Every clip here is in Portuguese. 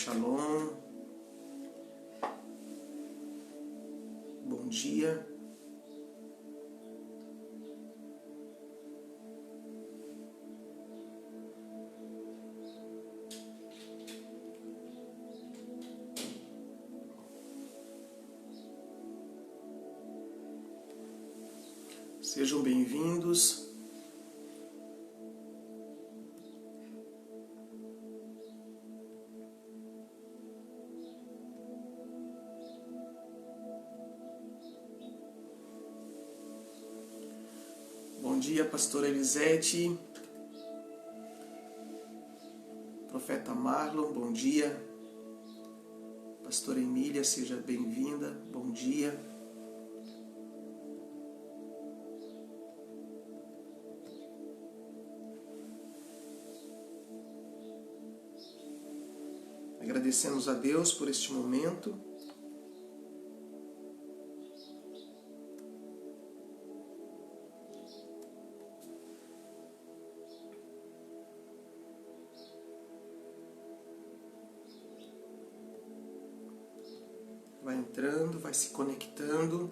Shalom. Bom dia. Sejam bem-vindos. Bom dia, pastora Elisete, profeta Marlon, bom dia. Pastora Emília, seja bem-vinda, bom dia. Agradecemos a Deus por este momento. Vai entrando, vai se conectando.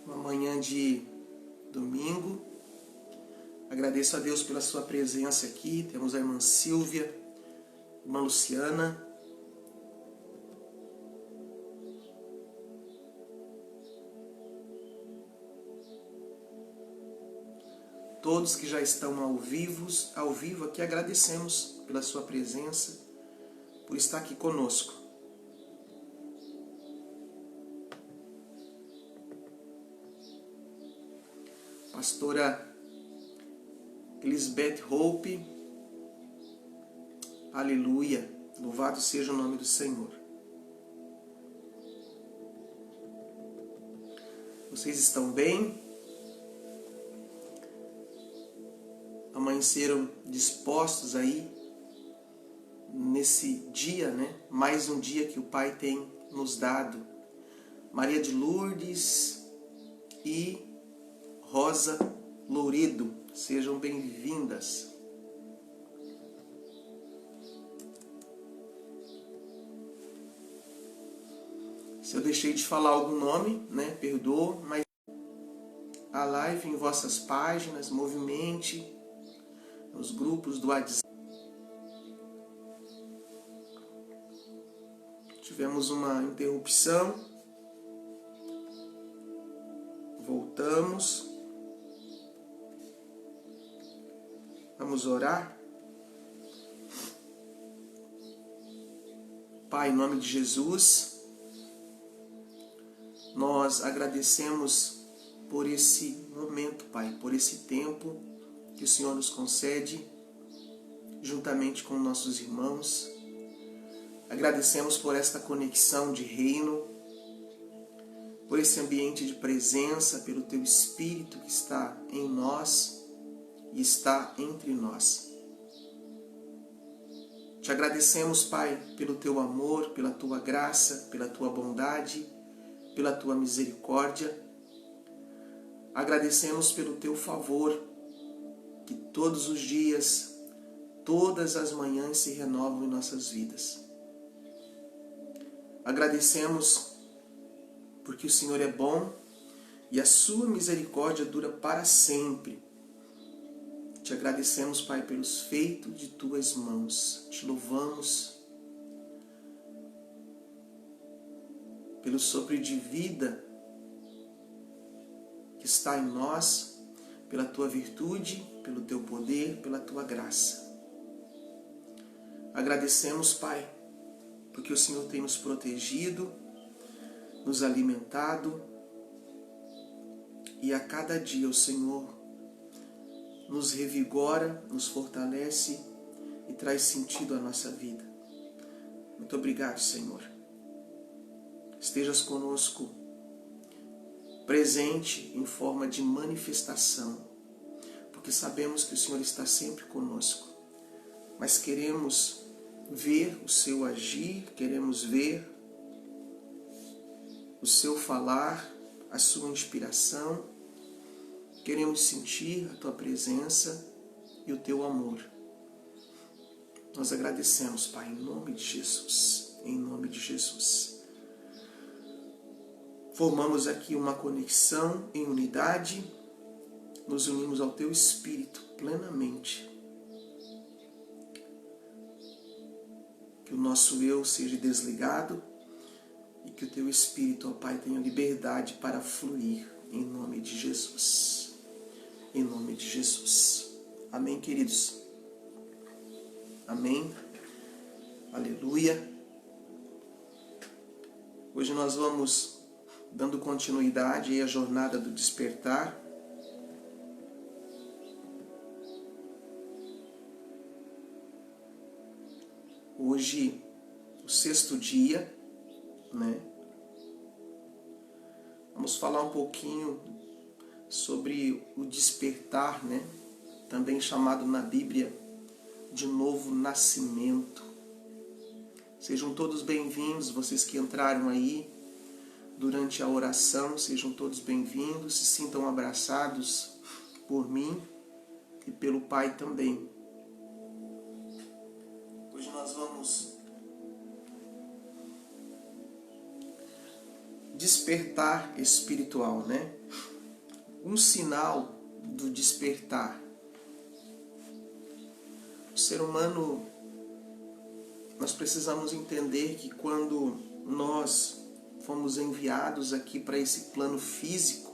Uma manhã de domingo. Agradeço a Deus pela sua presença aqui. Temos a irmã Silvia, a irmã Luciana. Todos que já estão ao vivo aqui, agradecemos pela sua presença, por estar aqui conosco. Pastora Elisabeth Hope, aleluia, louvado seja o nome do Senhor. Vocês estão bem? Amanheceram dispostos aí nesse dia, né? Mais um dia que o Pai tem nos dado. Maria de Lourdes e Rosa Lourido, sejam bem-vindas. Se eu deixei de falar algum nome, né? Perdoa, mas a live em vossas páginas, movimente nos grupos do WhatsApp. Tivemos uma interrupção. Voltamos. Vamos orar. Pai, em nome de Jesus, nós agradecemos por esse momento, Pai, por esse tempo que o Senhor nos concede, juntamente com nossos irmãos. Agradecemos por esta conexão de reino, por esse ambiente de presença, pelo Teu Espírito que está em nós e está entre nós. Te agradecemos, Pai, pelo Teu amor, pela Tua graça, pela Tua bondade, pela Tua misericórdia. Agradecemos pelo Teu favor, que todos os dias, todas as manhãs se renovam em nossas vidas. Agradecemos porque o Senhor é bom e a sua misericórdia dura para sempre. Te agradecemos, Pai, pelos feitos de tuas mãos. Te louvamos pelo sopro de vida que está em nós, pela tua virtude, pelo teu poder, pela tua graça. Agradecemos, Pai, porque o Senhor tem nos protegido, nos alimentado, e a cada dia o Senhor nos revigora, nos fortalece e traz sentido à nossa vida. Muito obrigado, Senhor. Estejas conosco, presente em forma de manifestação, porque sabemos que o Senhor está sempre conosco, mas queremos ver o seu agir, queremos ver o seu falar, a sua inspiração, queremos sentir a tua presença e o teu amor. Nós agradecemos, Pai, em nome de Jesus, em nome de Jesus. Formamos aqui uma conexão em unidade, nos unimos ao teu Espírito plenamente. Que o nosso eu seja desligado e que o teu Espírito, ó Pai, tenha liberdade para fluir em nome de Jesus. Em nome de Jesus. Amém, queridos? Amém. Aleluia. Hoje nós vamos dando continuidade à jornada do despertar. Hoje, o 6º dia, né? Vamos falar um pouquinho sobre o despertar, né? Também chamado na Bíblia de novo nascimento. Sejam todos bem-vindos, vocês que entraram aí durante a oração, sejam todos bem-vindos, se sintam abraçados por mim e pelo Pai também. Hoje nós vamos despertar espiritual, né? Um sinal do despertar. O ser humano, nós precisamos entender que quando nós fomos enviados aqui para esse plano físico,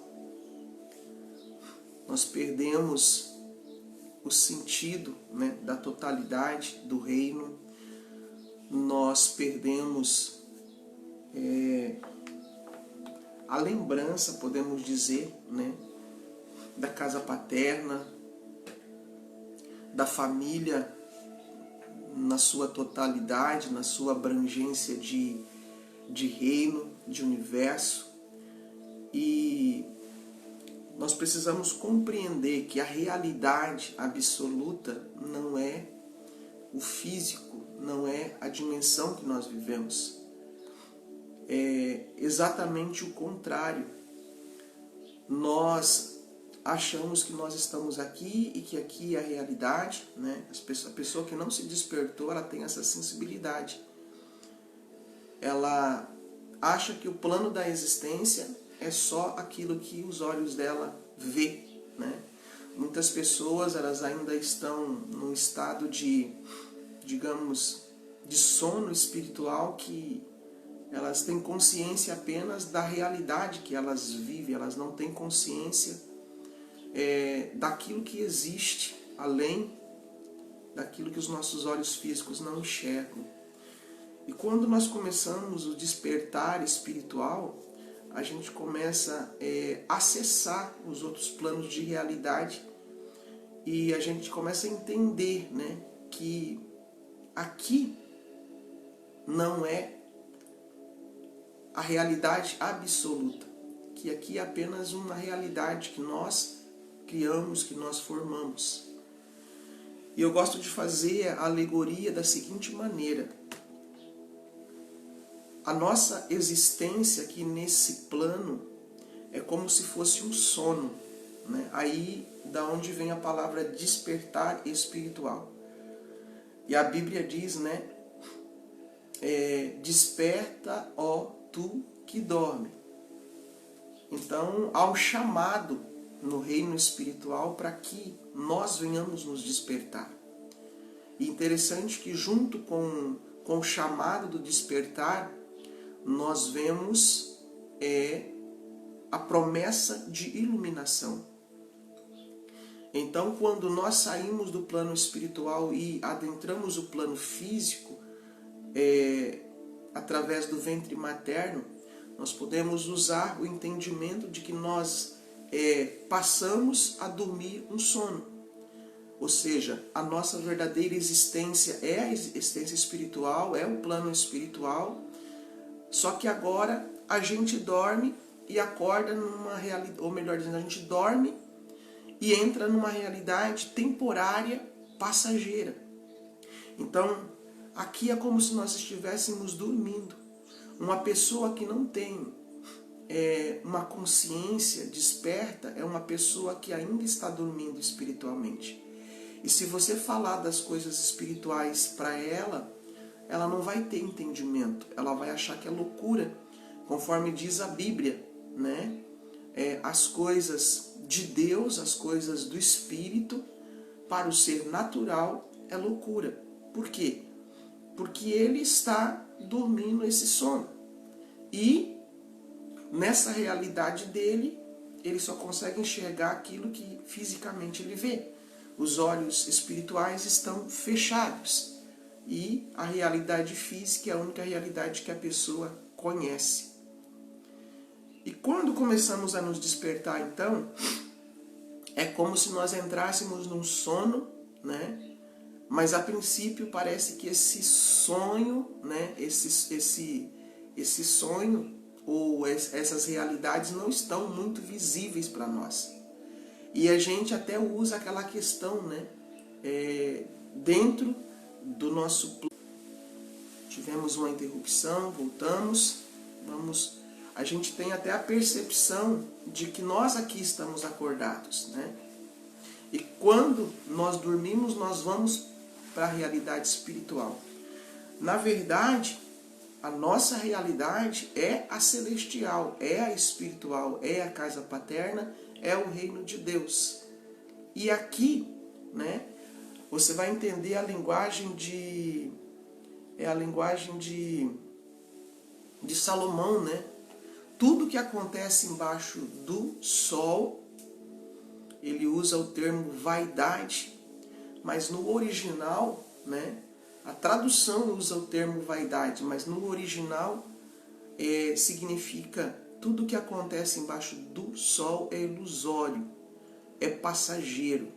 nós perdemos o sentido, né, da totalidade do reino, nós perdemos a lembrança, podemos dizer, né, da casa paterna, da família na sua totalidade, na sua abrangência de reino, de universo. E nós precisamos compreender que a realidade absoluta não é o físico, não é a dimensão que nós vivemos. É exatamente o contrário. Nós achamos que nós estamos aqui e que aqui é a realidade, né? A pessoa que não se despertou, ela tem essa sensibilidade. Ela acha que o plano da existência é só aquilo que os olhos dela vê, né? Muitas pessoas, elas ainda estão num estado de, digamos, de sono espiritual, que elas têm consciência apenas da realidade que elas vivem, elas não têm consciência daquilo que existe além daquilo que os nossos olhos físicos não enxergam. E quando nós começamos o despertar espiritual, a gente começa a acessar os outros planos de realidade e a gente começa a entender, né, que aqui não é a realidade absoluta, que aqui é apenas uma realidade que nós criamos, que nós formamos. E eu gosto de fazer a alegoria da seguinte maneira: a nossa existência aqui nesse plano é como se fosse um sono, né? Aí da onde vem a palavra despertar espiritual. E a Bíblia diz, né, desperta, ó tu que dorme. Então há um chamado no reino espiritual para que nós venhamos nos despertar. E interessante que junto com o chamado do despertar, nós vemos a promessa de iluminação. Então, quando nós saímos do plano espiritual e adentramos o plano físico, através do ventre materno, nós podemos usar o entendimento de que nós passamos a dormir um sono. Ou seja, a nossa verdadeira existência é a existência espiritual, é o plano espiritual, só que agora a gente dorme e acorda numa realidade, ou melhor dizendo, a gente dorme e entra numa realidade temporária, passageira. Então, Aqui é como se nós estivéssemos dormindo. Uma pessoa que não tem uma consciência desperta é uma pessoa que ainda está dormindo espiritualmente. E se você falar das coisas espirituais para ela, ela não vai ter entendimento. Ela vai achar que é loucura, conforme diz a Bíblia, né? As coisas de Deus, as coisas do Espírito, para o ser natural é loucura. Por quê? Porque ele está dormindo esse sono. E nessa realidade dele, ele só consegue enxergar aquilo que fisicamente ele vê. Os olhos espirituais estão fechados. E a realidade física é a única realidade que a pessoa conhece. E quando começamos a nos despertar, então, é como se nós entrássemos num sono, né? Mas a princípio parece que esse sonho, né? Esse sonho ou essas realidades não estão muito visíveis para nós. E a gente até usa aquela questão, né? Dentro do nosso... Tivemos uma interrupção, voltamos, a gente tem até a percepção de que nós aqui estamos acordados, né? E quando nós dormimos, nós vamos para a realidade espiritual. Na verdade, a nossa realidade é a celestial, é a espiritual, é a casa paterna, é o reino de Deus. E aqui, né, você vai entender a linguagem de Salomão, né? Tudo que acontece embaixo do sol, ele usa o termo vaidade, mas no original, né, a tradução usa o termo vaidade, mas no original significa tudo que acontece embaixo do sol é ilusório, é passageiro,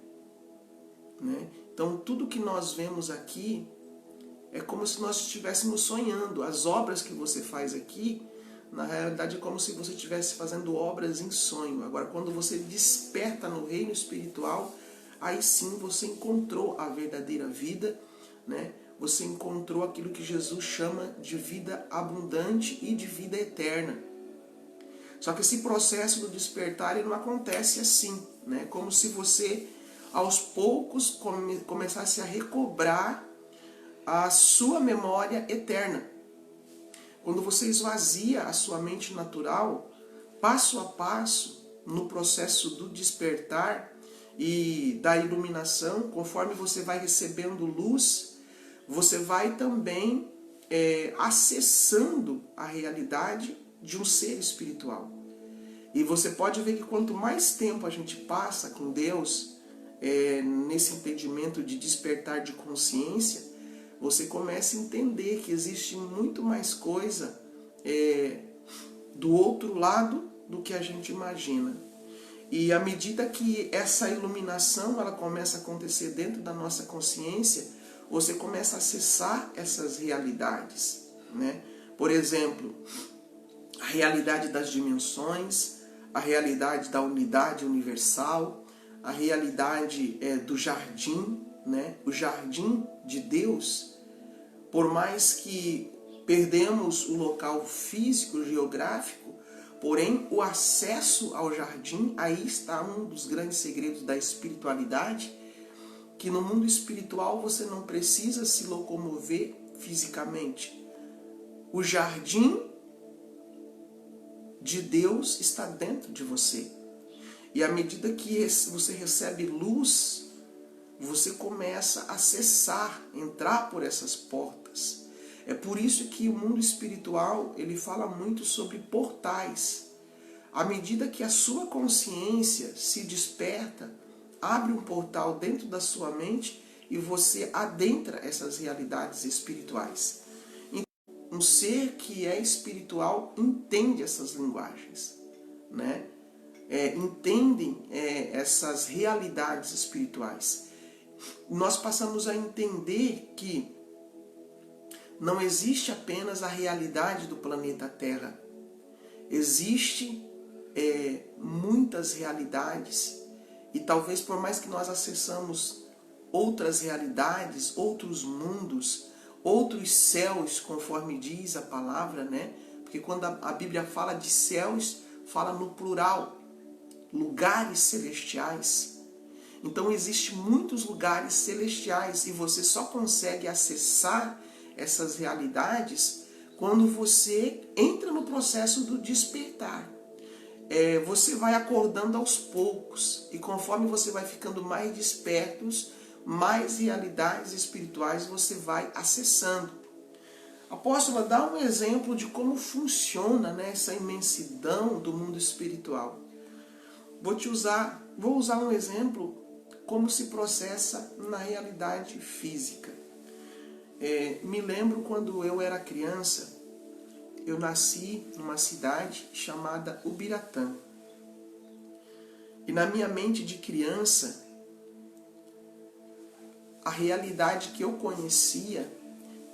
né? Então tudo que nós vemos aqui é como se nós estivéssemos sonhando. As obras que você faz aqui, na realidade é como se você estivesse fazendo obras em sonho. Agora, quando você desperta no reino espiritual, aí sim você encontrou a verdadeira vida, né? Você encontrou aquilo que Jesus chama de vida abundante e de vida eterna. Só que esse processo do despertar ele não acontece assim, né? Como se você, aos poucos, começasse a recobrar a sua memória eterna. Quando você esvazia a sua mente natural, passo a passo, no processo do despertar e da iluminação, conforme você vai recebendo luz, você vai também acessando a realidade de um ser espiritual. E você pode ver que quanto mais tempo a gente passa com Deus, nesse entendimento de despertar de consciência, você começa a entender que existe muito mais coisa do outro lado do que a gente imagina. E à medida que essa iluminação ela começa a acontecer dentro da nossa consciência, você começa a acessar essas realidades, né? Por exemplo, a realidade das dimensões, a realidade da unidade universal, a realidade do jardim, né? O jardim de Deus. Por mais que perdemos o local físico, geográfico, porém o acesso ao jardim, aí está um dos grandes segredos da espiritualidade, que no mundo espiritual você não precisa se locomover fisicamente. O jardim de Deus está dentro de você. E à medida que você recebe luz, você começa a acessar, entrar por essas portas. É por isso que o mundo espiritual ele fala muito sobre portais. À medida que a sua consciência se desperta, abre um portal dentro da sua mente e você adentra essas realidades espirituais. Um ser que é espiritual entende essas linguagens, né? Entendem essas realidades espirituais. Nós passamos a entender que não existe apenas a realidade do planeta Terra. Existe muitas realidades e talvez por mais que nós acessamos outras realidades, outros mundos, outros céus, conforme diz a palavra, né? Porque quando a Bíblia fala de céus, fala no plural, lugares celestiais. Então existem muitos lugares celestiais e você só consegue acessar essas realidades quando você entra no processo do despertar. Você vai acordando aos poucos e conforme você vai ficando mais despertos, mais realidades espirituais você vai acessando. Apóstola, dá um exemplo de como funciona, né, essa imensidão do mundo espiritual. Vou usar um exemplo como se processa na realidade física. Me lembro quando eu era criança, eu nasci numa cidade chamada Ubiratã. E na minha mente de criança, a realidade que eu conhecia,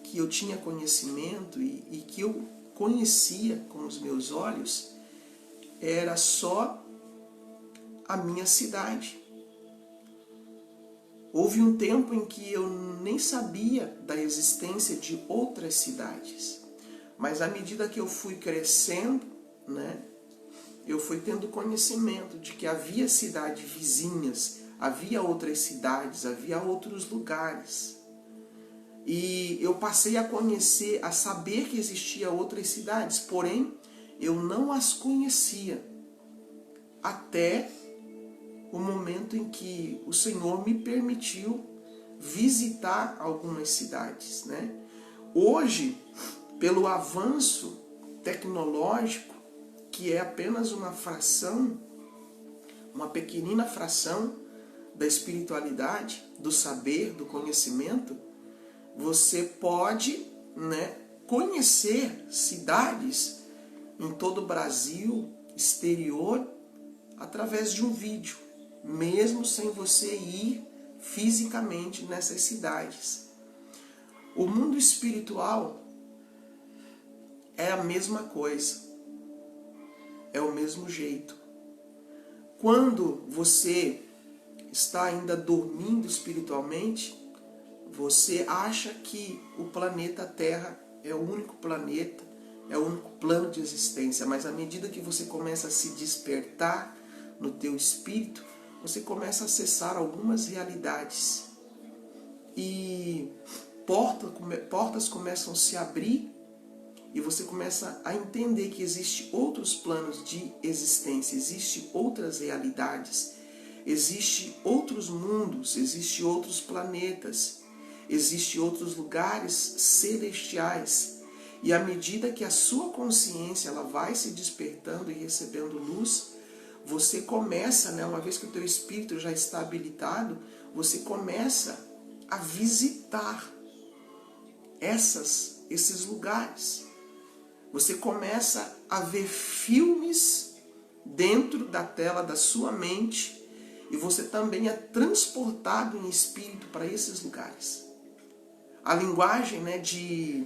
que eu tinha conhecimento e que eu conhecia com os meus olhos, era só a minha cidade. Houve um tempo em que eu nem sabia da existência de outras cidades. Mas à medida que eu fui crescendo, né, eu fui tendo conhecimento de que havia cidades vizinhas, havia outras cidades, havia outros lugares. E eu passei a conhecer, a saber que existia outras cidades, porém eu não as conhecia até o momento em que o Senhor me permitiu visitar algumas cidades, né? Hoje, pelo avanço tecnológico, que é apenas uma fração, uma pequenina fração da espiritualidade, do saber, do conhecimento, você pode, né, conhecer cidades em todo o Brasil, exterior, através de um vídeo, mesmo sem você ir fisicamente nessas cidades. O mundo espiritual é a mesma coisa, é o mesmo jeito. Quando você está ainda dormindo espiritualmente, você acha que o planeta Terra é o único planeta, é o único plano de existência, mas à medida que você começa a se despertar no teu espírito, você começa a acessar algumas realidades e portas começam a se abrir e você começa a entender que existem outros planos de existência, existem outras realidades, existem outros mundos, existem outros planetas, existem outros lugares celestiais. E à medida que a sua consciência ela vai se despertando e recebendo luz, você começa, né, uma vez que o teu espírito já está habilitado, você começa a visitar esses lugares. Você começa a ver filmes dentro da tela da sua mente e você também é transportado em espírito para esses lugares. A linguagem, né, de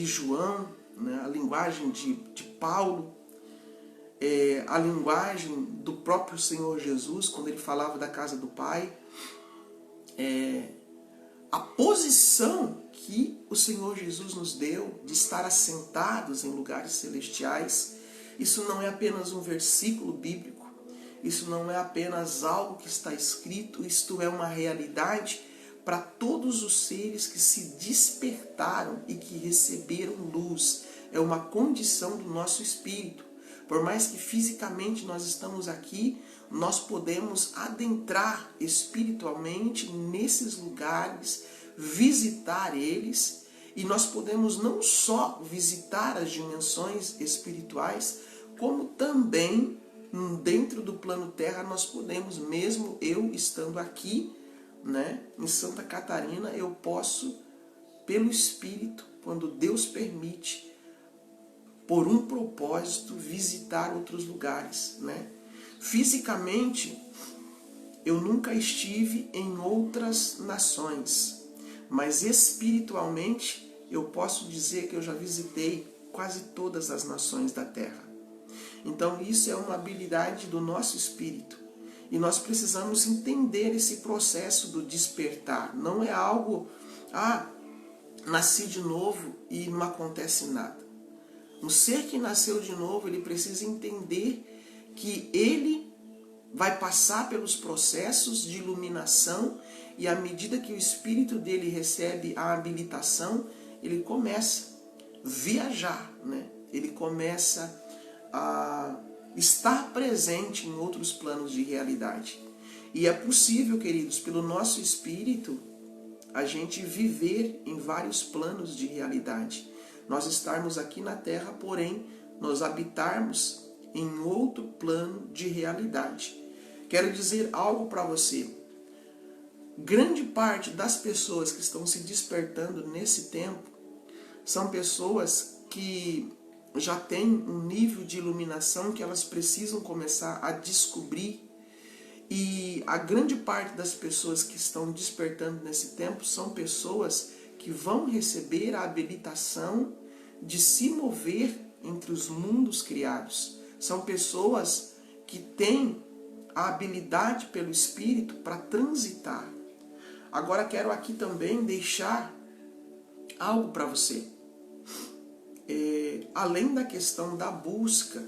João, né, a linguagem de Paulo, a linguagem do próprio Senhor Jesus, quando ele falava da casa do Pai, a posição que o Senhor Jesus nos deu de estar assentados em lugares celestiais, isso não é apenas um versículo bíblico, isso não é apenas algo que está escrito, isto é uma realidade para todos os seres que se despertaram e que receberam luz. É uma condição do nosso espírito. Por mais que fisicamente nós estamos aqui, nós podemos adentrar espiritualmente nesses lugares, visitar eles, e nós podemos não só visitar as dimensões espirituais, como também dentro do plano Terra nós podemos, mesmo eu estando aqui, né, em Santa Catarina, eu posso, pelo Espírito, quando Deus permite, por um propósito, visitar outros lugares, né? Fisicamente, eu nunca estive em outras nações, mas espiritualmente, eu posso dizer que eu já visitei quase todas as nações da Terra. Então, isso é uma habilidade do nosso espírito. E nós precisamos entender esse processo do despertar. Não é algo nasci de novo e não acontece nada. Um ser que nasceu de novo, ele precisa entender que ele vai passar pelos processos de iluminação e à medida que o espírito dele recebe a habilitação, ele começa a viajar, né? Ele começa a estar presente em outros planos de realidade. E é possível, queridos, pelo nosso espírito, a gente viver em vários planos de realidade. Nós estarmos aqui na Terra, porém, nós habitarmos em outro plano de realidade. Quero dizer algo para você. Grande parte das pessoas que estão se despertando nesse tempo são pessoas que já têm um nível de iluminação que elas precisam começar a descobrir. E a grande parte das pessoas que estão despertando nesse tempo são pessoas que vão receber a habilitação de se mover entre os mundos criados. São pessoas que têm a habilidade pelo Espírito para transitar. Agora quero aqui também deixar algo para você. Além da questão da busca,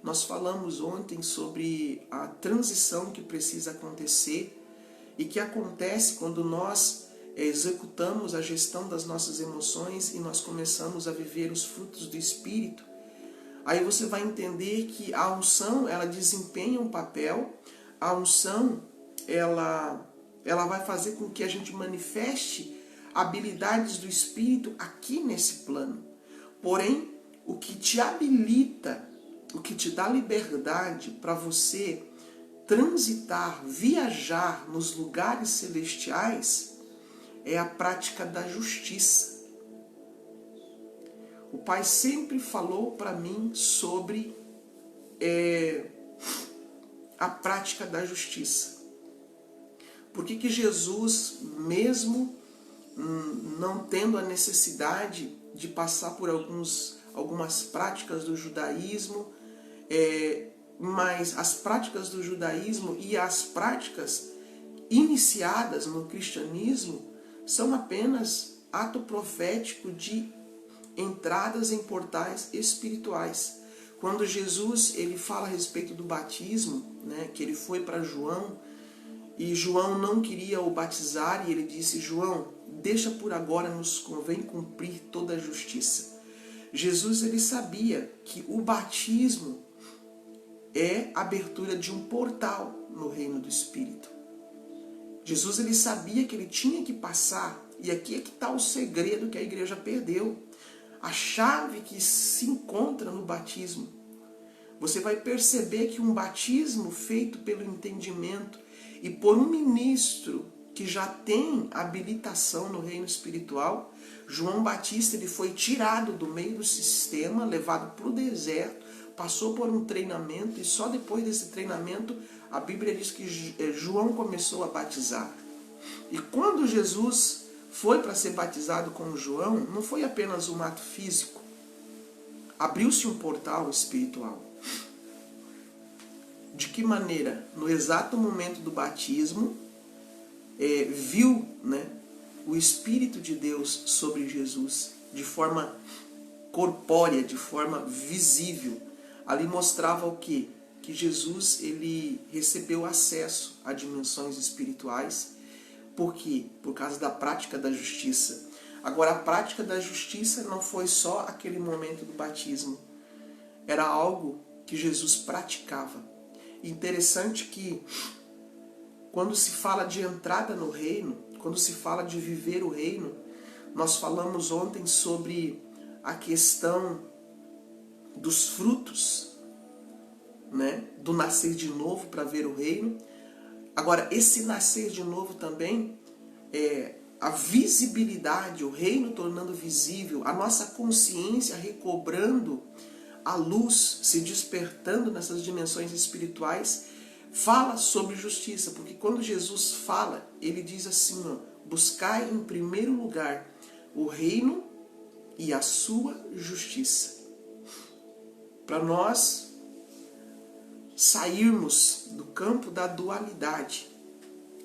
nós falamos ontem sobre a transição que precisa acontecer e que acontece quando nós executamos a gestão das nossas emoções e nós começamos a viver os frutos do Espírito. Aí você vai entender que a unção, ela desempenha um papel, a unção, ela vai fazer com que a gente manifeste habilidades do Espírito aqui nesse plano. Porém, o que te habilita, o que te dá liberdade para você transitar, viajar nos lugares celestiais, é a prática da justiça. O Pai sempre falou para mim sobre a prática da justiça. Por que Jesus, mesmo não tendo a necessidade de passar por algumas práticas do judaísmo, mas as práticas do judaísmo e as práticas iniciadas no cristianismo são apenas ato profético de entradas em portais espirituais. Quando Jesus ele fala a respeito do batismo, né, que ele foi para João, e João não queria o batizar, e ele disse: João, deixa por agora, nos convém cumprir toda a justiça. Jesus ele sabia que o batismo é a abertura de um portal no reino do Espírito. Jesus ele sabia que ele tinha que passar, e aqui é que está o segredo que a igreja perdeu. A chave que se encontra no batismo. Você vai perceber que um batismo feito pelo entendimento e por um ministro que já tem habilitação no reino espiritual, João Batista ele foi tirado do meio do sistema, levado para o deserto, passou por um treinamento e só depois desse treinamento a Bíblia diz que João começou a batizar. E quando Jesus foi para ser batizado com João, não foi apenas um ato físico. Abriu-se um portal espiritual. De que maneira? No exato momento do batismo, viu, né, o Espírito de Deus sobre Jesus de forma corpórea, de forma visível. Ali mostrava o quê? Que Jesus ele recebeu acesso a dimensões espirituais. Por quê? Por causa da prática da justiça. Agora, a prática da justiça não foi só aquele momento do batismo. Era algo que Jesus praticava. Interessante que, quando se fala de entrada no reino, quando se fala de viver o reino, nós falamos ontem sobre a questão dos frutos, né? Do nascer de novo para ver o reino. Agora, esse nascer de novo também é a visibilidade, o reino tornando visível, a nossa consciência recobrando a luz, se despertando nessas dimensões espirituais, fala sobre justiça. Porque quando Jesus fala, ele diz assim, ó, buscai em primeiro lugar o reino e a sua justiça. Para nós sairmos do campo da dualidade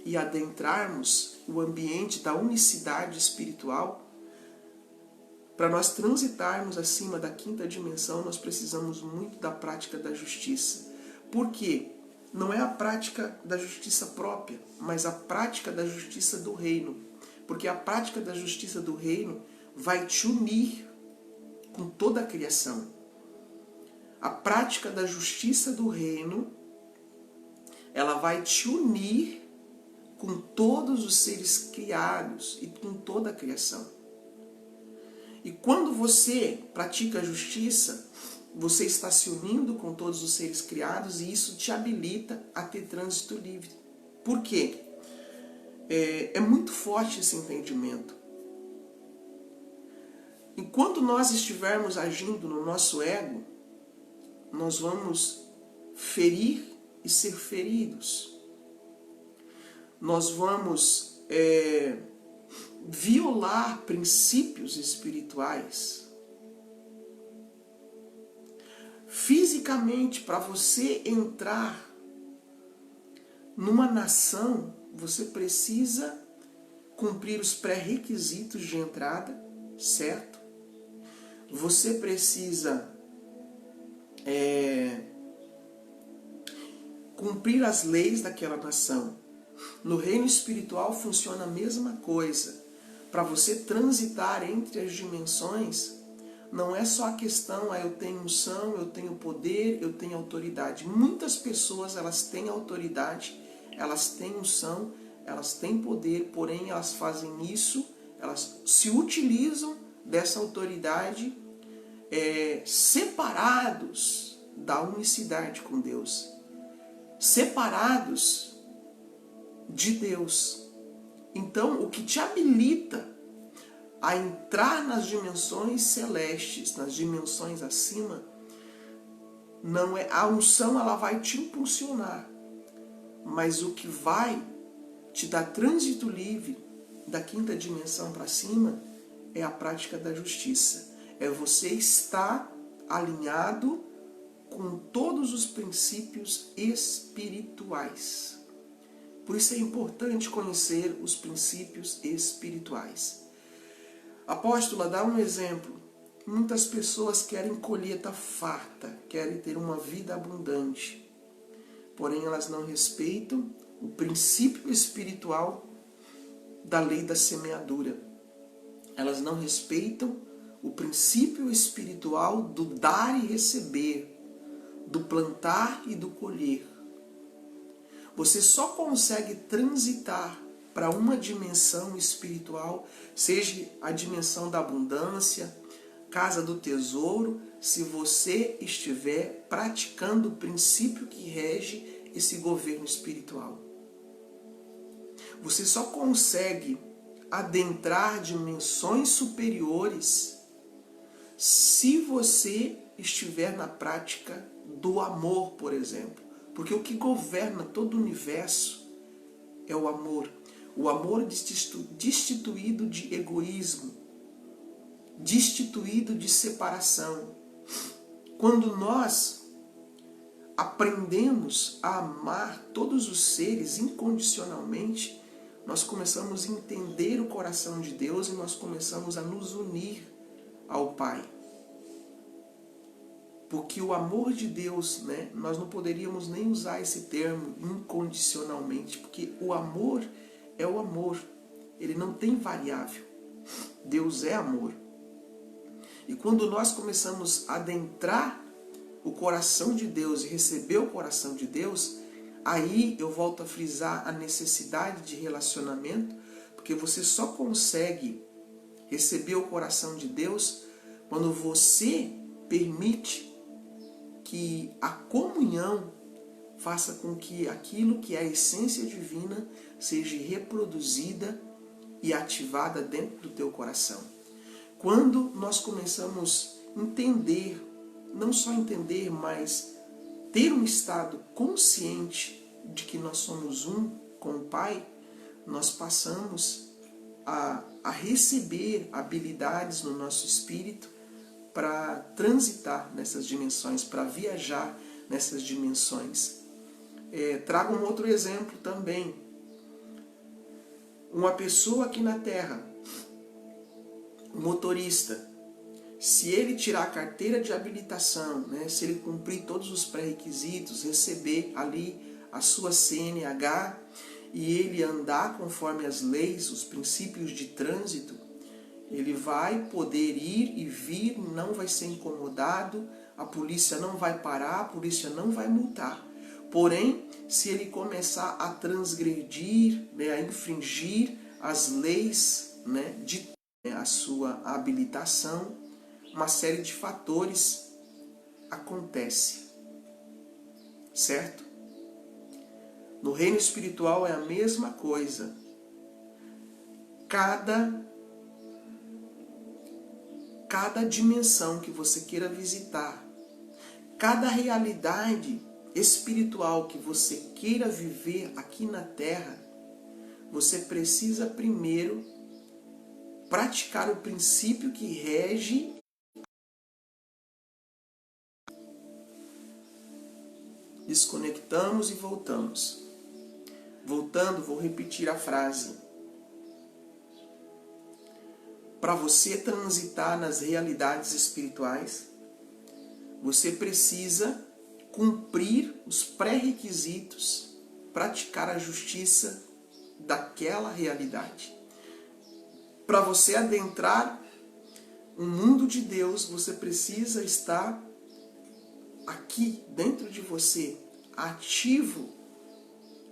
e adentrarmos o ambiente da unicidade espiritual, para nós transitarmos acima da quinta dimensão, nós precisamos muito da prática da justiça. Por quê? Não é a prática da justiça própria, mas a prática da justiça do reino. Porque a prática da justiça do reino vai te unir com toda a criação. A prática da justiça do reino, ela vai te unir com todos os seres criados e com toda a criação. E quando você pratica a justiça, você está se unindo com todos os seres criados e isso te habilita a ter trânsito livre. Por quê? É muito forte esse entendimento. Enquanto nós estivermos agindo no nosso ego, nós vamos ferir e ser feridos. Nós vamos violar princípios espirituais. Fisicamente, para você entrar numa nação, você precisa cumprir os pré-requisitos de entrada, certo? Você precisa cumprir as leis daquela nação. No reino espiritual funciona a mesma coisa. Para você transitar entre as dimensões, não é só a questão, eu tenho unção, eu tenho poder, eu tenho autoridade. Muitas pessoas, elas têm autoridade, elas têm unção, elas têm poder, porém elas fazem isso, elas se utilizam dessa autoridade separados da unicidade com Deus, separados de Deus. Então, o que te habilita a entrar nas dimensões celestes, nas dimensões acima, não é a unção, ela vai te impulsionar, mas o que vai te dar trânsito livre da quinta dimensão para cima é a prática da justiça. É você estar alinhado com todos os princípios espirituais. Por isso é importante conhecer os princípios espirituais. Apóstola, dá um exemplo. Muitas pessoas querem colheita farta, querem ter uma vida abundante. Porém, elas não respeitam o princípio espiritual da lei da semeadura. Elas não respeitam o princípio espiritual do dar e receber, do plantar e do colher. Você só consegue transitar para uma dimensão espiritual, seja a dimensão da abundância, casa do tesouro, se você estiver praticando o princípio que rege esse governo espiritual. Você só consegue adentrar dimensões superiores se você estiver na prática do amor, por exemplo. Porque o que governa todo o universo é o amor. O amor destituído de egoísmo, destituído de separação. Quando nós aprendemos a amar todos os seres incondicionalmente, nós começamos a entender o coração de Deus e nós começamos a nos unir ao Pai. Porque o amor de Deus, nós não poderíamos nem usar esse termo incondicionalmente, porque o amor é o amor, ele não tem variável. Deus é amor. E quando nós começamos a adentrar o coração de Deus e receber o coração de Deus, aí eu volto a frisar a necessidade de relacionamento, porque você só consegue receber o coração de Deus quando você permite que a comunhão faça com que aquilo que é a essência divina seja reproduzida e ativada dentro do teu coração. Quando nós começamos a entender, não só entender, mas ter um estado consciente de que nós somos um com o Pai, nós passamos a receber habilidades no nosso espírito para transitar nessas dimensões, para viajar nessas dimensões. Trago um outro exemplo também. Uma pessoa aqui na Terra, um motorista, se ele tirar a carteira de habilitação, né, se ele cumprir todos os pré-requisitos, receber ali a sua CNH e ele andar conforme as leis, os princípios de trânsito, ele vai poder ir e vir, não vai ser incomodado, a polícia não vai parar, a polícia não vai multar. Porém, se ele começar a transgredir, né, a infringir as leis, né, de a sua habilitação, uma série de fatores acontece, certo? No reino espiritual é a mesma coisa. Cada dimensão que você queira visitar, cada realidade espiritual que você queira viver aqui na Terra, você precisa primeiro praticar o princípio que rege. Desconectamos e voltamos. Voltando, vou repetir a frase. Para você transitar nas realidades espirituais, você precisa cumprir os pré-requisitos, praticar a justiça daquela realidade. Para você adentrar o mundo de Deus, você precisa estar aqui dentro de você, ativo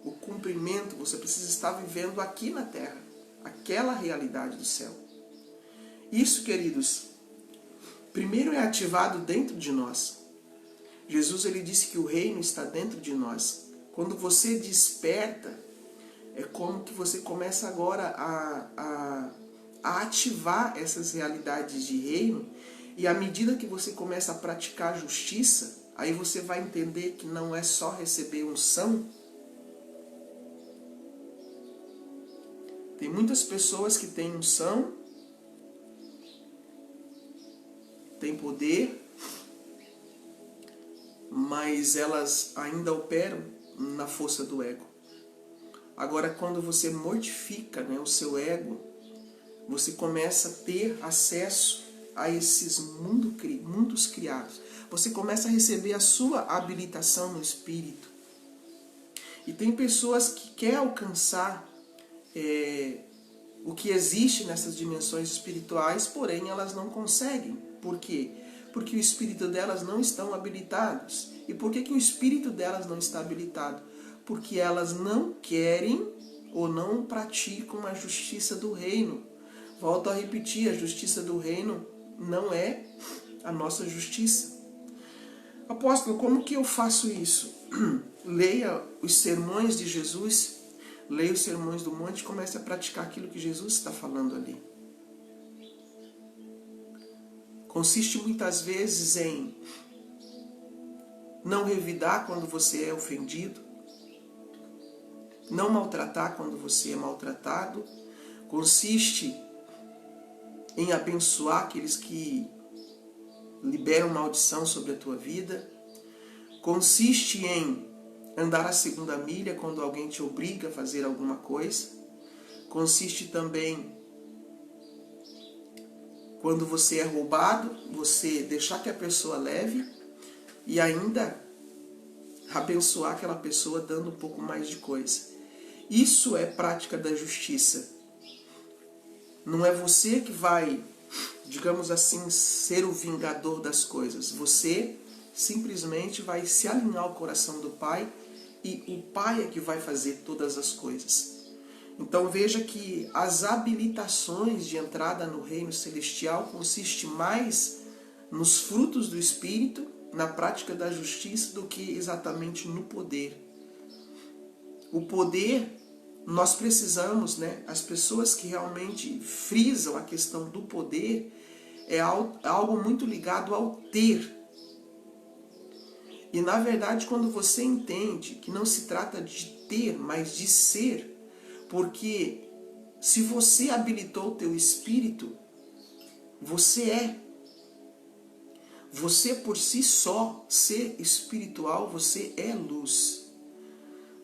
o cumprimento, você precisa estar vivendo aqui na Terra, aquela realidade do céu. Isso, queridos, primeiro é ativado dentro de nós. Jesus ele disse que o reino está dentro de nós. Quando você desperta, é como que você começa agora a ativar essas realidades de reino, e à medida que você começa a praticar justiça, aí você vai entender que não é só receber unção. Tem muitas pessoas que têm unção, têm poder, mas elas ainda operam na força do ego. Agora, quando você mortifica, né, o seu ego, você começa a ter acesso a esses mundos criados. Você começa a receber a sua habilitação no espírito. E tem pessoas que querem alcançar o que existe nessas dimensões espirituais, porém elas não conseguem. Por quê? Porque o espírito delas não estão habilitados. E por que o espírito delas não está habilitado? Porque elas não querem ou não praticam a justiça do reino. Volto a repetir, a justiça do reino não é a nossa justiça. Apóstolo, como que eu faço isso? Leia os sermões de Jesus, leia os sermões do monte e comece a praticar aquilo que Jesus está falando ali. Consiste muitas vezes em não revidar quando você é ofendido, não maltratar quando você é maltratado, consiste em abençoar aqueles que liberam maldição sobre a tua vida, consiste em andar a segunda milha quando alguém te obriga a fazer alguma coisa, consiste também quando você é roubado, você deixar que a pessoa leve e ainda abençoar aquela pessoa dando um pouco mais de coisa. Isso é prática da justiça. Não é você que vai, digamos assim, ser o vingador das coisas. Você simplesmente vai se alinhar ao coração do Pai e o Pai é que vai fazer todas as coisas. Então veja que as habilitações de entrada no reino celestial consistem mais nos frutos do Espírito, na prática da justiça, do que exatamente no poder. O poder, nós precisamos, né? As pessoas que realmente frisam a questão do poder é algo muito ligado ao ter. E na verdade, quando você entende que não se trata de ter, mas de ser, porque se você habilitou o teu espírito, você é. Você por si só, ser espiritual, você é luz.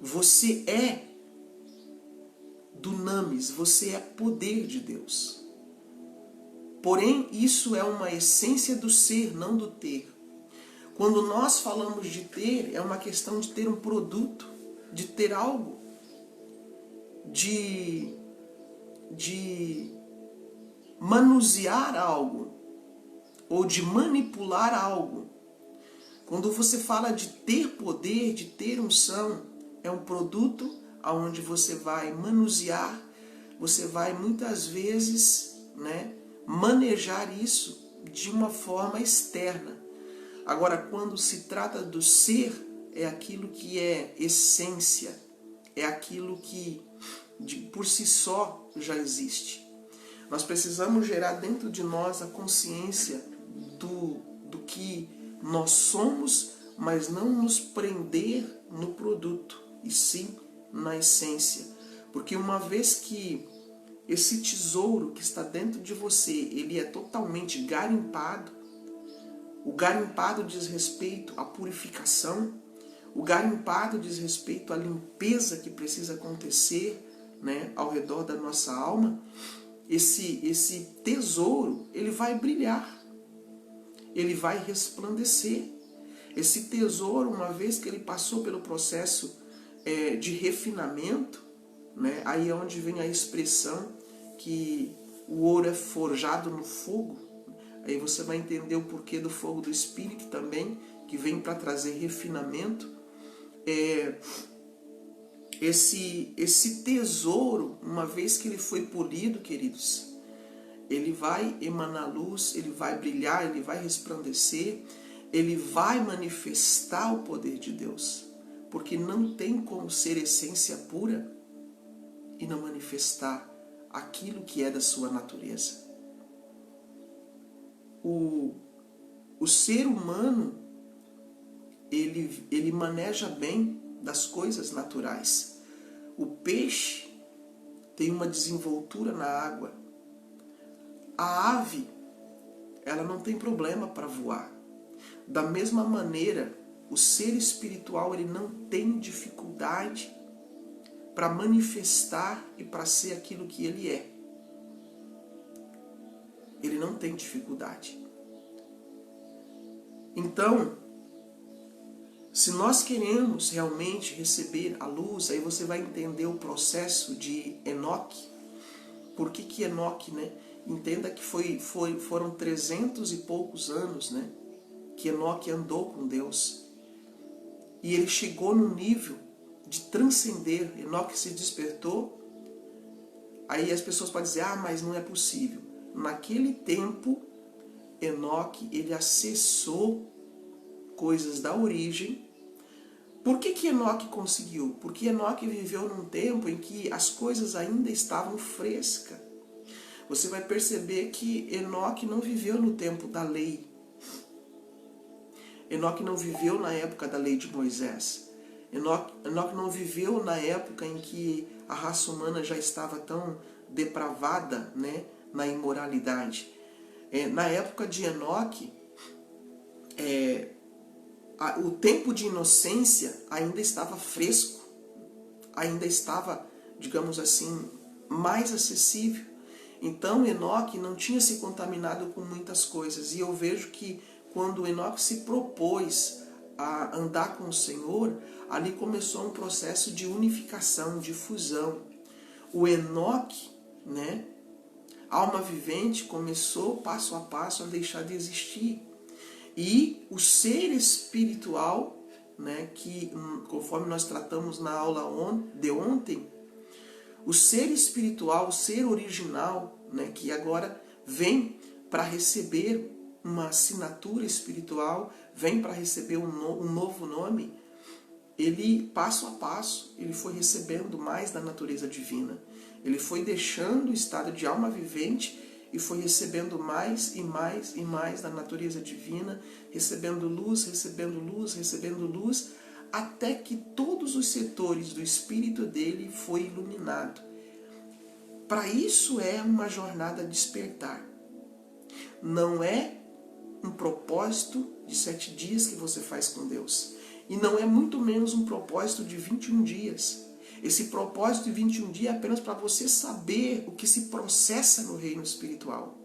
Você é dunamis, você é poder de Deus. Porém, isso é uma essência do ser, não do ter. Quando nós falamos de ter, é uma questão de ter um produto, de ter algo, de manusear algo, ou de manipular algo. Quando você fala de ter poder, de ter unção, é um produto onde você vai manusear, você vai muitas vezes, manejar isso de uma forma externa. Agora, quando se trata do ser, é aquilo que é essência, é aquilo que por si só já existe. Nós precisamos gerar dentro de nós a consciência do que nós somos, mas não nos prender no produto, e sim na essência. Porque uma vez que esse tesouro que está dentro de você, ele é totalmente garimpado, o garimpado diz respeito à purificação, o garimpado diz respeito à limpeza que precisa acontecer, ao redor da nossa alma. Esse tesouro, ele vai brilhar, ele vai resplandecer. Esse tesouro, uma vez que ele passou pelo processo de refinamento, aí é onde vem a expressão que o ouro é forjado no fogo. Aí você vai entender o porquê do fogo do Espírito também, que vem para trazer refinamento. Esse tesouro, uma vez que ele foi polido, queridos, ele vai emanar luz, ele vai brilhar, ele vai resplandecer, ele vai manifestar o poder de Deus. Porque não tem como ser essência pura e não manifestar aquilo que é da sua natureza. O ser humano, ele maneja bem das coisas naturais. O peixe tem uma desenvoltura na água. A ave, ela não tem problema para voar. Da mesma maneira, o ser espiritual, ele não tem dificuldade para manifestar e para ser aquilo que ele é. Ele não tem dificuldade. Então, se nós queremos realmente receber a luz, aí você vai entender o processo de Enoque. Por que Enoque, Entenda que foram 300 e poucos anos, que Enoque andou com Deus. E ele chegou num nível de transcender. Enoque se despertou. Aí as pessoas podem dizer, mas não é possível. Naquele tempo, Enoque, ele acessou coisas da origem. Por que Enoque conseguiu? Porque Enoque viveu num tempo em que as coisas ainda estavam frescas. Você vai perceber que Enoque não viveu no tempo da lei. Enoque não viveu na época da lei de Moisés. Enoque não viveu na época em que a raça humana já estava tão depravada, na imoralidade. Na época de Enoque, o tempo de inocência ainda estava fresco, ainda estava, digamos assim, mais acessível. Então Enoque não tinha se contaminado com muitas coisas. E eu vejo que quando Enoque se propôs a andar com o Senhor, ali começou um processo de unificação, de fusão. O Enoque, alma vivente, começou passo a passo a deixar de existir. E o ser espiritual, que conforme nós tratamos na aula de ontem, o ser espiritual, o ser original, que agora vem para receber uma assinatura espiritual, vem para receber um novo nome, ele, passo a passo, ele foi recebendo mais da natureza divina. Ele foi deixando o estado de alma vivente e foi recebendo mais e mais e mais da natureza divina, recebendo luz, recebendo luz, recebendo luz, até que todos os setores do espírito dele foi iluminado. Para isso é uma jornada despertar. Não é um propósito de 7 dias que você faz com Deus. E não é muito menos um propósito de 21 dias. Esse propósito de 21 dias é apenas para você saber o que se processa no reino espiritual.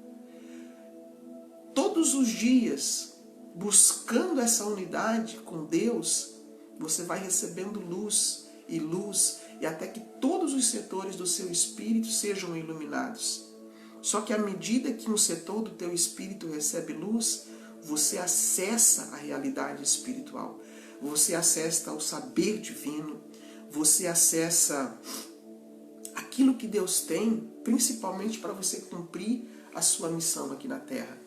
Todos os dias, buscando essa unidade com Deus, você vai recebendo luz, e até que todos os setores do seu espírito sejam iluminados. Só que à medida que um setor do teu espírito recebe luz, você acessa a realidade espiritual. Você acessa o saber divino. Você acessa aquilo que Deus tem, principalmente para você cumprir a sua missão aqui na Terra.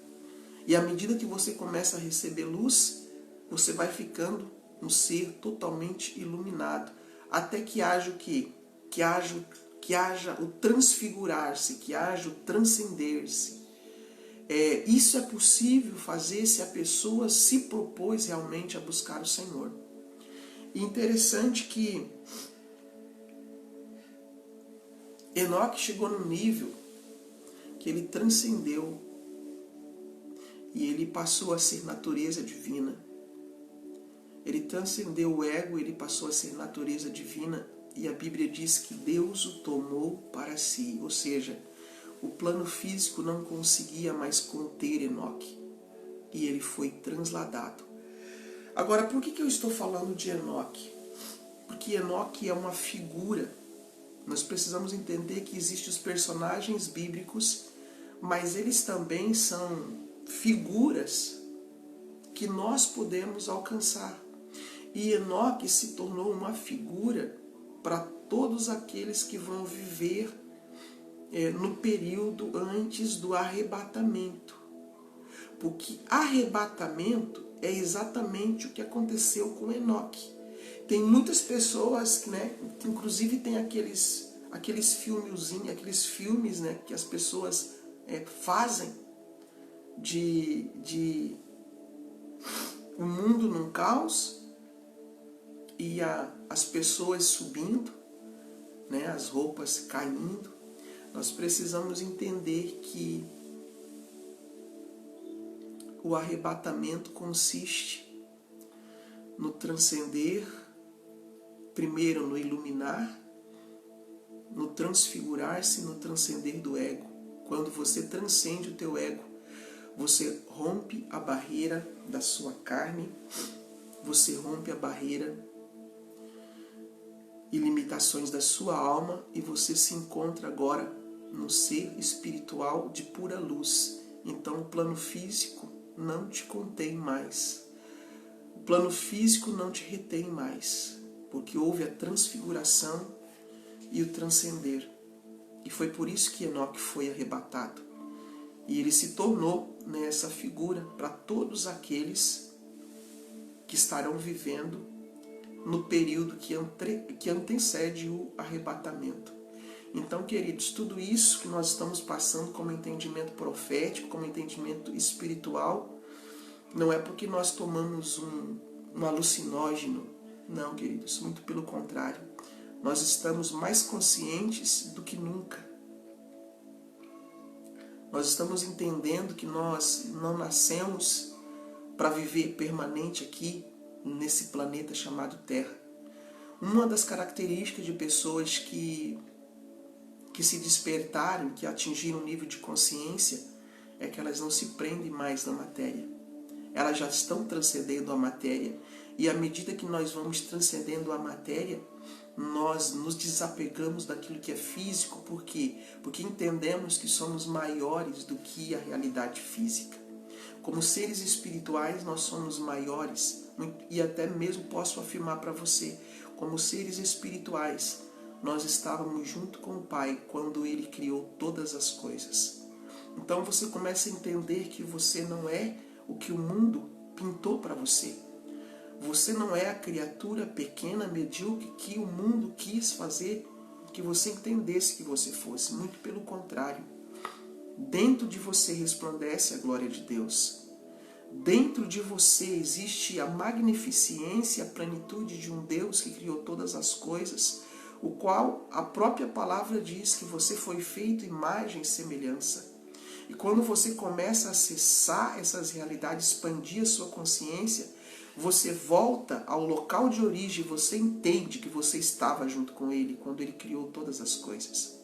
E à medida que você começa a receber luz, você vai ficando um ser totalmente iluminado. Até que haja o quê? Que haja o transfigurar-se, que haja o transcender-se. Isso é possível fazer se a pessoa se propôs realmente a buscar o Senhor. E interessante que Enoque chegou num nível que ele transcendeu e ele passou a ser natureza divina. Ele transcendeu o ego, ele passou a ser natureza divina, e a Bíblia diz que Deus o tomou para si, ou seja, o plano físico não conseguia mais conter Enoque, e ele foi transladado. Agora, por que eu estou falando de Enoque? Porque Enoque é uma figura. Nós precisamos entender que existem os personagens bíblicos, mas eles também são figuras que nós podemos alcançar. E Enoque se tornou uma figura para todos aqueles que vão viver no período antes do arrebatamento. Porque arrebatamento é exatamente o que aconteceu com Enoque. Tem muitas pessoas, que inclusive tem aqueles filmes, que as pessoas fazem de o mundo num caos, e as pessoas subindo, as roupas caindo. Nós precisamos entender que o arrebatamento consiste no transcender, primeiro no iluminar, no transfigurar-se, no transcender do ego. Quando você transcende o teu ego, você rompe a barreira da sua carne, você rompe a barreira e limitações da sua alma, e você se encontra agora no ser espiritual de pura luz. Então o plano físico não te contém mais. O plano físico não te retém mais, porque houve a transfiguração e o transcender. E foi por isso que Enoque foi arrebatado. E ele se tornou essa figura para todos aqueles que estarão vivendo no período que antecede o arrebatamento. Então, queridos, tudo isso que nós estamos passando como entendimento profético, como entendimento espiritual, não é porque nós tomamos um alucinógeno. Não, queridos, muito pelo contrário. Nós estamos mais conscientes do que nunca. Nós estamos entendendo que nós não nascemos para viver permanente aqui, nesse planeta chamado Terra. Uma das características de pessoas que se despertaram, que atingiram um nível de consciência, é que elas não se prendem mais na matéria. Elas já estão transcendendo a matéria. E à medida que nós vamos transcendendo a matéria, nós nos desapegamos daquilo que é físico. Por quê? Porque entendemos que somos maiores do que a realidade física. Como seres espirituais, nós somos maiores. E até mesmo posso afirmar para você, como seres espirituais, nós estávamos junto com o Pai quando Ele criou todas as coisas. Então você começa a entender que você não é o que o mundo pintou para você. Você não é a criatura pequena, medíocre, que o mundo quis fazer que você entendesse que você fosse. Muito pelo contrário. Dentro de você resplandece a glória de Deus. Dentro de você existe a magnificência, a plenitude de um Deus que criou todas as coisas, o qual a própria palavra diz que você foi feito imagem e semelhança. E quando você começa a acessar essas realidades, expandir a sua consciência, você volta ao local de origem, você entende que você estava junto com Ele quando Ele criou todas as coisas.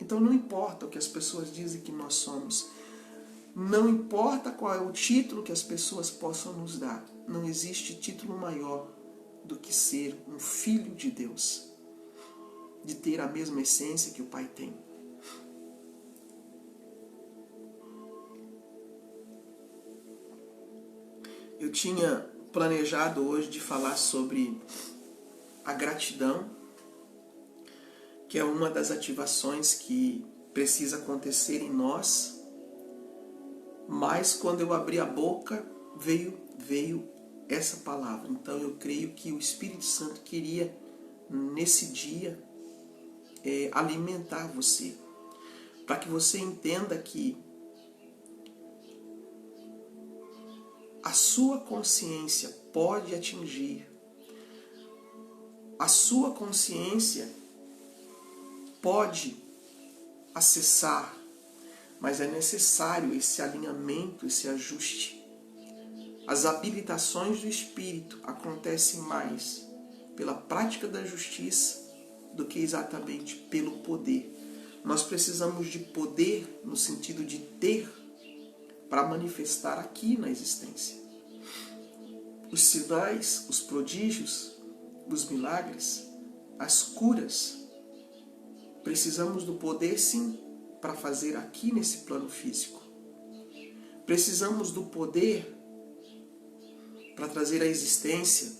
Então não importa o que as pessoas dizem que nós somos, não importa qual é o título que as pessoas possam nos dar, não existe título maior do que ser um filho de Deus, de ter a mesma essência que o Pai tem. Eu tinha planejado hoje de falar sobre a gratidão, que é uma das ativações que precisa acontecer em nós, mas quando eu abri a boca, veio essa palavra. Então eu creio que o Espírito Santo queria, nesse dia, alimentar você, para que você entenda que a sua consciência pode atingir, a sua consciência pode acessar, mas é necessário esse alinhamento, esse ajuste. As habilitações do Espírito acontecem mais pela prática da justiça do que exatamente pelo poder. Nós precisamos de poder no sentido de ter para manifestar aqui na existência. Os sinais, os prodígios, os milagres, as curas, precisamos do poder sim para fazer aqui nesse plano físico. Precisamos do poder para trazer a existência,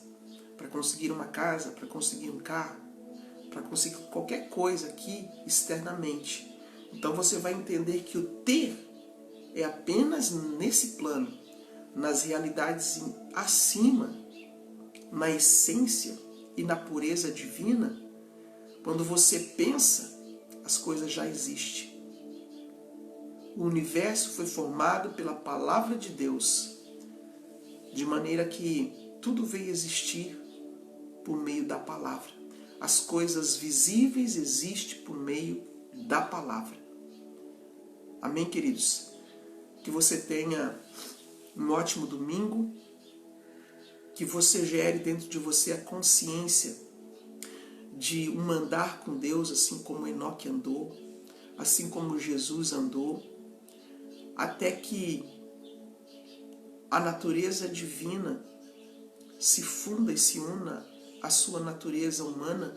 para conseguir uma casa, para conseguir um carro, para conseguir qualquer coisa aqui externamente. Então você vai entender que o ter é apenas nesse plano, nas realidades acima, na essência e na pureza divina. Quando você pensa, as coisas já existem. O universo foi formado pela palavra de Deus, de maneira que tudo veio existir por meio da palavra. As coisas visíveis existem por meio da palavra. Amém, queridos? Que você tenha um ótimo domingo, que você gere dentro de você a consciência de um andar com Deus, assim como Enoque andou, assim como Jesus andou, até que a natureza divina se funda e se una à sua natureza humana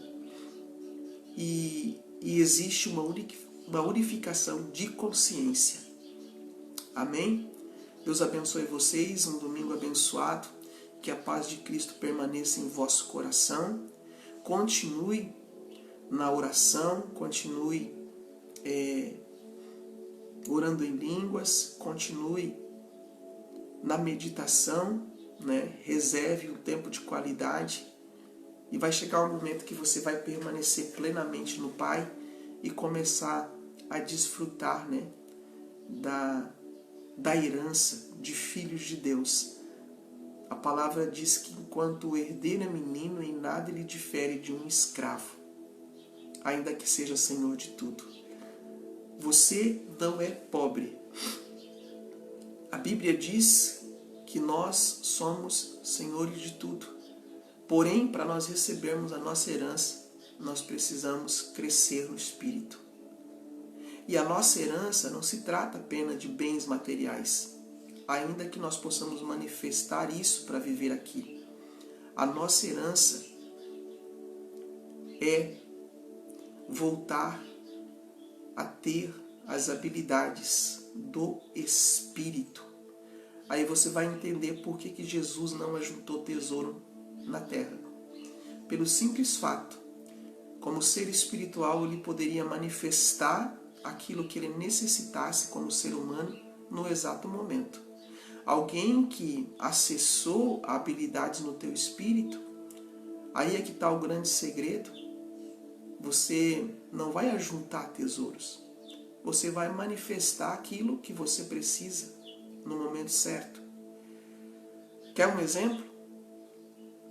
e existe uma unificação de consciência. Amém? Deus abençoe vocês, um domingo abençoado, que a paz de Cristo permaneça em vosso coração. Continue na oração, continue orando em línguas, continue na meditação, né? Reserve um tempo de qualidade e vai chegar um momento que você vai permanecer plenamente no Pai e começar a desfrutar, né? da herança de filhos de Deus. A palavra diz que enquanto o herdeiro é menino, em nada ele difere de um escravo, ainda que seja senhor de tudo. Você não é pobre. A Bíblia diz que nós somos senhores de tudo. Porém, para nós recebermos a nossa herança, nós precisamos crescer no Espírito. E a nossa herança não se trata apenas de bens materiais, ainda que nós possamos manifestar isso para viver aqui. A nossa herança é voltar a ter as habilidades do Espírito. Aí você vai entender por que Jesus não ajuntou tesouro na terra. Pelo simples fato, como ser espiritual, ele poderia manifestar aquilo que ele necessitasse como ser humano no exato momento. Alguém que acessou habilidades no teu espírito, aí é que está o grande segredo. Você não vai ajuntar tesouros. Você vai manifestar aquilo que você precisa no momento certo. Quer um exemplo?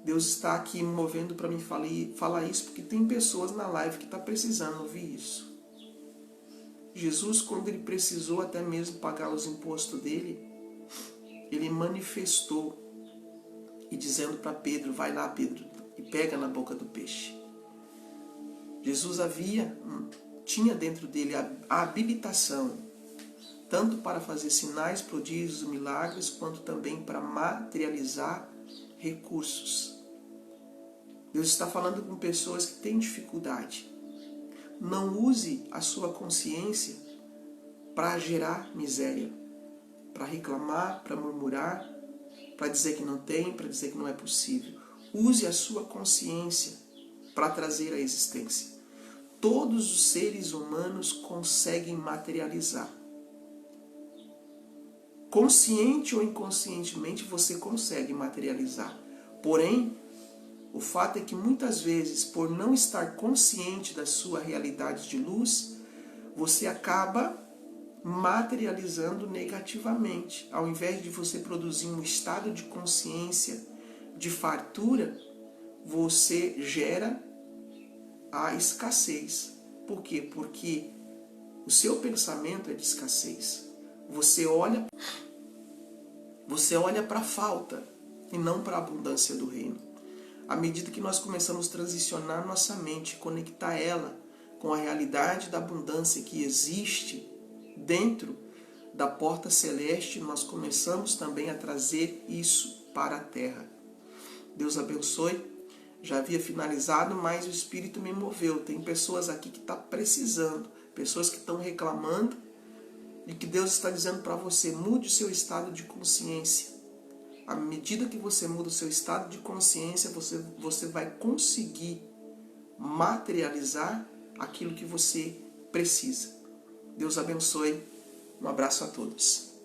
Deus está aqui me movendo para mim falar isso, porque tem pessoas na live que estão precisando ouvir isso. Jesus, quando ele precisou até mesmo pagar os impostos dele, ele manifestou e dizendo para Pedro, vai lá Pedro, e pega na boca do peixe. Jesus tinha dentro dele a habilitação, tanto para fazer sinais, prodígios e milagres, quanto também para materializar recursos. Deus está falando com pessoas que têm dificuldade. Não use a sua consciência para gerar miséria, para reclamar, para murmurar, para dizer que não tem, para dizer que não é possível. Use a sua consciência para trazer a existência. Todos os seres humanos conseguem materializar. Consciente ou inconscientemente você consegue materializar. Porém, o fato é que muitas vezes, por não estar consciente da sua realidade de luz, você acaba materializando negativamente. Ao invés de você produzir um estado de consciência de fartura, você gera a escassez. Por quê? Porque o seu pensamento é de escassez. Você olha para a falta e não para a abundância do reino. À medida que nós começamos a transicionar nossa mente, conectar ela com a realidade da abundância que existe dentro da porta celeste, nós começamos também a trazer isso para a terra. Deus abençoe. Já havia finalizado, mas o Espírito me moveu. Tem pessoas aqui que estão precisando, pessoas que estão reclamando, e que Deus está dizendo para você, mude o seu estado de consciência. À medida que você muda o seu estado de consciência, você vai conseguir materializar aquilo que você precisa. Deus abençoe. Um abraço a todos.